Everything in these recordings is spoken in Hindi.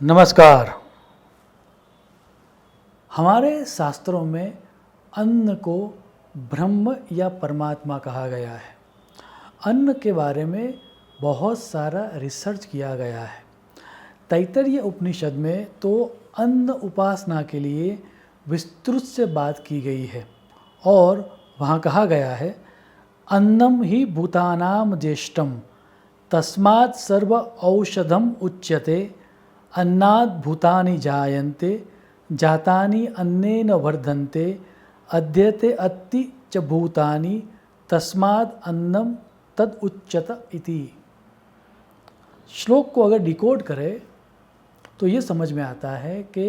नमस्कार। हमारे शास्त्रों में अन्न को ब्रह्म या परमात्मा कहा गया है। अन्न के बारे में बहुत सारा रिसर्च किया गया है। तैत्तिरीय उपनिषद में तो अन्न उपासना के लिए विस्तृत से बात की गई है और वहाँ कहा गया है, अन्नम ही भूतानाम ज्येष्ठम तस्मात् सर्व औषधम उच्यते अन्नाद् भूतानि जायन्ते जातानि अन्नेन वर्धन्ते अद्यते अत्ति च भूतानि तस्माद् अन्नम तद उच्यत इति। श्लोक को अगर डिकोड करें तो ये समझ में आता है कि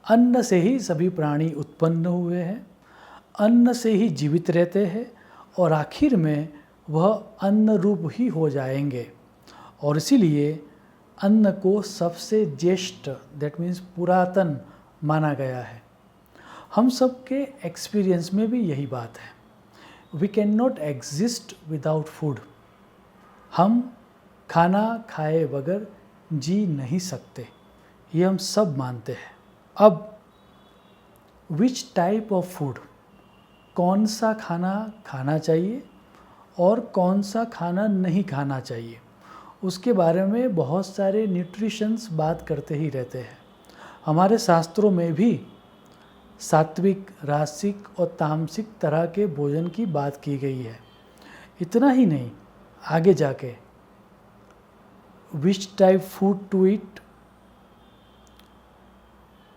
अन्न से ही सभी प्राणी उत्पन्न हुए हैं, अन्न से ही जीवित रहते हैं और आखिर में वह अन्न रूप ही हो जाएंगे। और इसीलिए अन्न को सबसे ज्येष्ठ, दैट मीन्स पुरातन माना गया है। हम सब के एक्सपीरियंस में भी यही बात है। We can not exist without food. हम खाना खाए बगैर जी नहीं सकते, ये हम सब मानते हैं। अब विच टाइप ऑफ फूड, कौन सा खाना खाना चाहिए और कौन सा खाना नहीं खाना चाहिए, उसके बारे में बहुत सारे न्यूट्रिशंस बात करते ही रहते हैं। हमारे शास्त्रों में भी सात्विक, रासिक और तामसिक तरह के भोजन की बात की गई है। इतना ही नहीं, आगे जाके which type food to eat,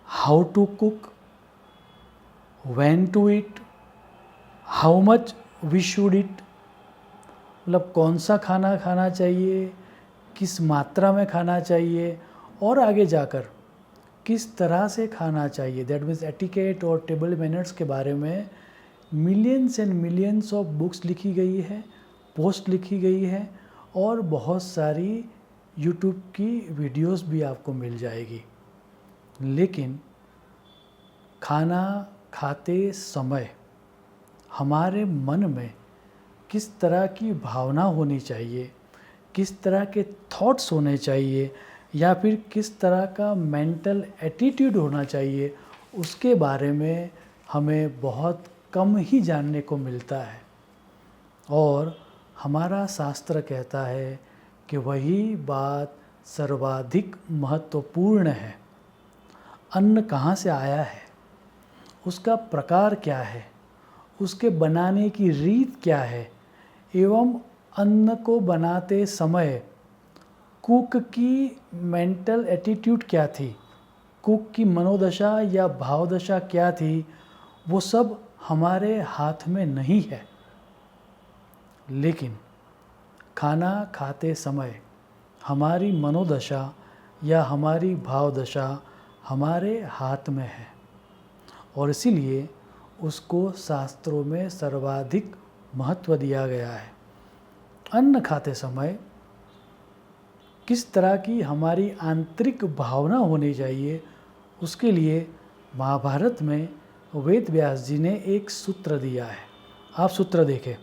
how to cook, when to eat, how much we should eat, मतलब कौन सा खाना खाना चाहिए, किस मात्रा में खाना चाहिए और आगे जाकर किस तरह से खाना चाहिए, दैट मीन्स एटिकेट और टेबल मैनर्स के बारे में millions and millions of books लिखी गई है, पोस्ट लिखी गई है और बहुत सारी यूट्यूब की वीडियोस भी आपको मिल जाएगी। लेकिन खाना खाते समय हमारे मन में किस तरह की भावना होनी चाहिए, किस तरह के थॉट्स होने चाहिए या फिर किस तरह का मेंटल एटीट्यूड होना चाहिए, उसके बारे में हमें बहुत कम ही जानने को मिलता है। और हमारा शास्त्र कहता है कि वही बात सर्वाधिक महत्वपूर्ण है। अन्न कहाँ से आया है, उसका प्रकार क्या है, उसके बनाने की रीत क्या है, एवं अन्न को बनाते समय कुक की मेंटल एटीट्यूड क्या थी, कुक की मनोदशा या भावदशा क्या थी, वो सब हमारे हाथ में नहीं है। लेकिन खाना खाते समय हमारी मनोदशा या हमारी भावदशा हमारे हाथ में है और इसीलिए उसको शास्त्रों में सर्वाधिक महत्व दिया गया है। अन्न खाते समय किस तरह की हमारी आंतरिक भावना होनी चाहिए, उसके लिए महाभारत में वेद व्यास जी ने एक सूत्र दिया है। आप सूत्र देखें,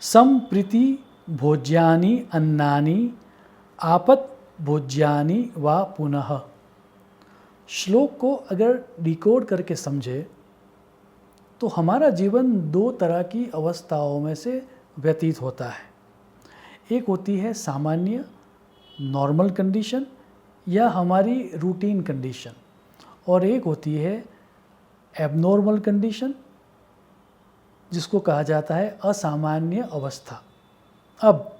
संप्रीति भोज्यानि अन्नानि आपत भोज्यानि वा पुनः। श्लोक को अगर डिकोड करके समझे तो हमारा जीवन दो तरह की अवस्थाओं में से व्यतीत होता है। एक होती है सामान्य नॉर्मल कंडीशन या हमारी रूटीन कंडीशन, और एक होती है एबनॉर्मल कंडीशन जिसको कहा जाता है असामान्य अवस्था। अब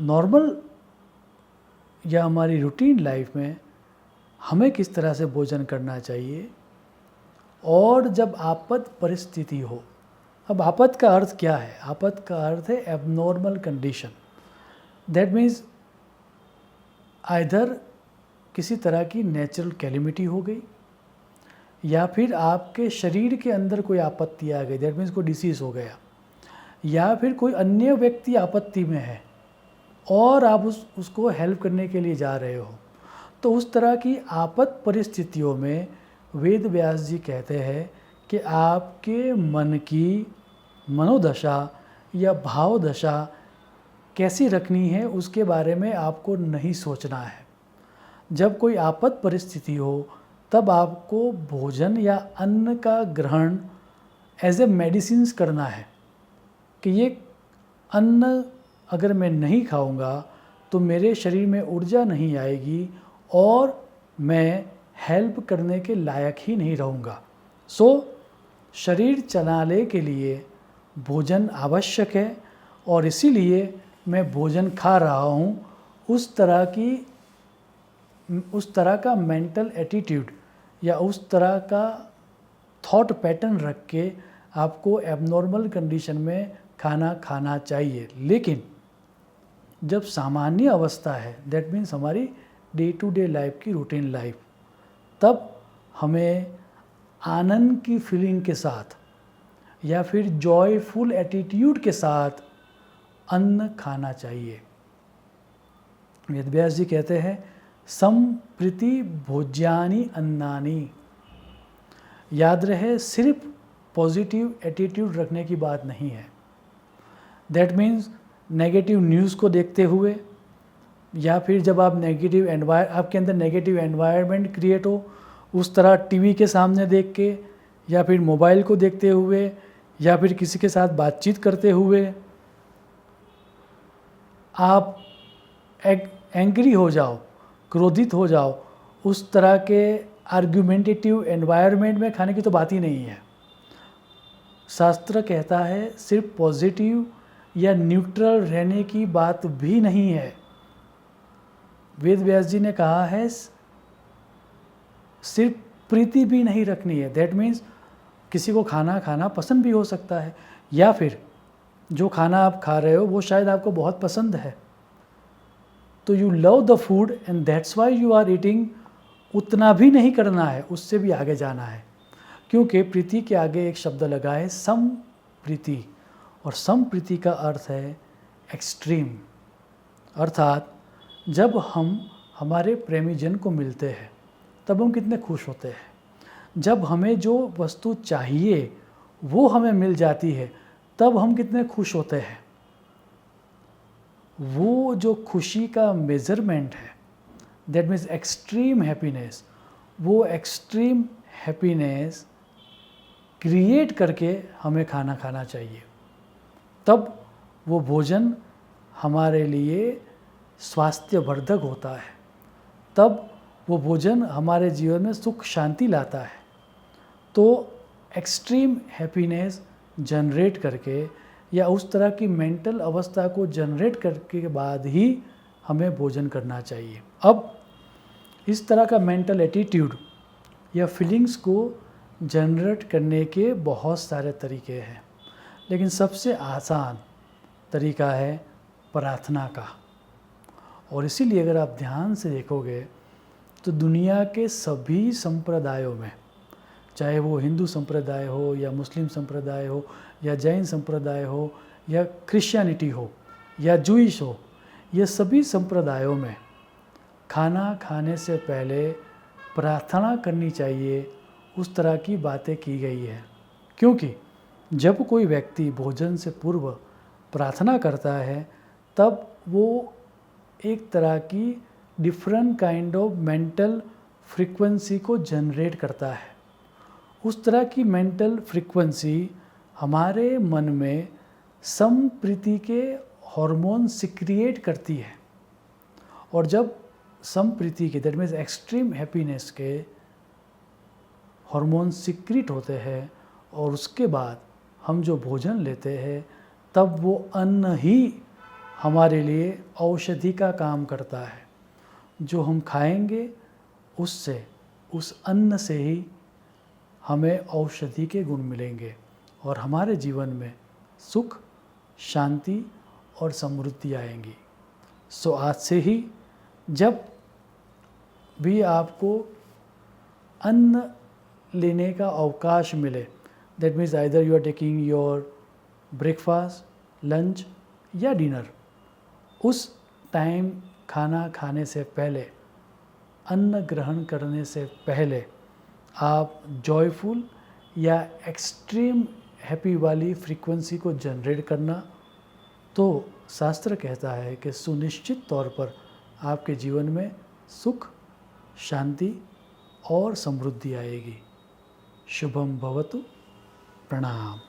नॉर्मल या हमारी रूटीन लाइफ में हमें किस तरह से भोजन करना चाहिए, और जब आपात परिस्थिति हो। अब आपात का अर्थ क्या है? आपात का अर्थ है abnormal condition. That means either किसी तरह की नेचुरल कैलेमिटी हो गई या फिर आपके शरीर के अंदर कोई आपत्ति आ गई, दैट मीन्स कोई डिसीज़ हो गया, या फिर कोई अन्य व्यक्ति आपत्ति में है और आप उसको हेल्प करने के लिए जा रहे हो। तो उस तरह की आपात परिस्थितियों में वेद व्यास जी कहते हैं कि आपके मन की मनोदशा या भाव दशा कैसी रखनी है उसके बारे में आपको नहीं सोचना है। जब कोई आपात परिस्थिति हो तब आपको भोजन या अन्न का ग्रहण एज ए मेडिसिन्स करना है कि ये अन्न अगर मैं नहीं खाऊंगा तो मेरे शरीर में ऊर्जा नहीं आएगी और मैं हेल्प करने के लायक ही नहीं रहूँगा। सो शरीर चलाने के लिए भोजन आवश्यक है और इसीलिए मैं भोजन खा रहा हूँ। उस तरह का मेंटल एटीट्यूड या उस तरह का थॉट पैटर्न रख के आपको एबनॉर्मल कंडीशन में खाना खाना चाहिए। लेकिन जब सामान्य अवस्था है, दैट मीन्स हमारी डे टू डे लाइफ की रूटीन लाइफ, तब हमें आनंद की फीलिंग के साथ या फिर जॉयफुल एटीट्यूड के साथ अन्न खाना चाहिए। वेदव्यास जी कहते हैं संप्रीति भोज्यानि अन्नानि। याद रहे, सिर्फ पॉजिटिव एटीट्यूड रखने की बात नहीं है। दैट मीन्स नेगेटिव न्यूज़ को देखते हुए या फिर जब आप आपके अंदर नेगेटिव एनवायरनमेंट क्रिएट हो, उस तरह टीवी के सामने देख के या फिर मोबाइल को देखते हुए या फिर किसी के साथ बातचीत करते हुए आप एंग्री हो जाओ, क्रोधित हो जाओ, उस तरह के आर्गुमेंटेटिव एनवायरनमेंट में खाने की तो बात ही नहीं है। शास्त्र कहता है सिर्फ पॉजिटिव या न्यूट्रल रहने की बात भी नहीं है। वेद व्यास जी ने कहा है सिर्फ प्रीति भी नहीं रखनी है। दैट मीन्स किसी को खाना खाना पसंद भी हो सकता है या फिर जो खाना आप खा रहे हो वो शायद आपको बहुत पसंद है, तो you love the food and that's why you are eating. उतना भी नहीं करना है, उससे भी आगे जाना है, क्योंकि प्रीति के आगे एक शब्द लगा है समप्रीति, और समप्रीति का अर्थ है एक्सट्रीम। अर्थात जब हम हमारे प्रेमी जन को मिलते हैं तब हम कितने खुश होते हैं। जब हमें जो वस्तु चाहिए वो हमें मिल जाती है तब हम कितने खुश होते हैं। वो जो खुशी का मेज़रमेंट है, दैट मीन्स एक्सट्रीम हैप्पीनेस, वो एक्सट्रीम हैप्पीनेस क्रिएट करके हमें खाना खाना चाहिए। तब वो भोजन हमारे लिए स्वास्थ्यवर्धक होता है, तब वो भोजन हमारे जीवन में सुख शांति लाता है। तो एक्सट्रीम हैप्पीनेस जनरेट करके या उस तरह की मेंटल अवस्था को जनरेट करके के बाद ही हमें भोजन करना चाहिए। अब इस तरह का मेंटल एटीट्यूड या फीलिंग्स को जनरेट करने के बहुत सारे तरीके हैं, लेकिन सबसे आसान तरीका है प्रार्थना का। और इसीलिए अगर आप ध्यान से देखोगे तो दुनिया के सभी संप्रदायों में, चाहे वो हिंदू संप्रदाय हो या मुस्लिम संप्रदाय हो या जैन संप्रदाय हो या क्रिश्चियनिटी हो या जूइश हो, ये सभी संप्रदायों में खाना खाने से पहले प्रार्थना करनी चाहिए, उस तरह की बातें की गई है। क्योंकि जब कोई व्यक्ति भोजन से पूर्व प्रार्थना करता है तब वो एक तरह की different kind of mental frequency को जनरेट करता है। उस तरह की मेंटल फ्रीक्वेंसी हमारे मन में समप्रीति के हार्मोन सिक्रिएट करती है, और जब समप्रीति के, दैट मीन्स एक्सट्रीम हैप्पीनेस के हार्मोन सिक्रिएट होते हैं और उसके बाद हम जो भोजन लेते हैं तब वो अन्न ही हमारे लिए औषधि का काम करता है। जो हम खाएंगे उससे, उस अन्न से ही हमें औषधि के गुण मिलेंगे और हमारे जीवन में सुख, शांति और समृद्धि आएंगी। सो आज से ही जब भी आपको अन्न लेने का अवकाश मिले, that means either you are taking your breakfast, lunch या डिनर, उस टाइम खाना खाने से पहले, अन्न ग्रहण करने से पहले आप जॉयफुल या एक्सट्रीम हैप्पी वाली फ्रीक्वेंसी को जनरेट करना, तो शास्त्र कहता है कि सुनिश्चित तौर पर आपके जीवन में सुख, शांति और समृद्धि आएगी। शुभम भवतु। प्रणाम।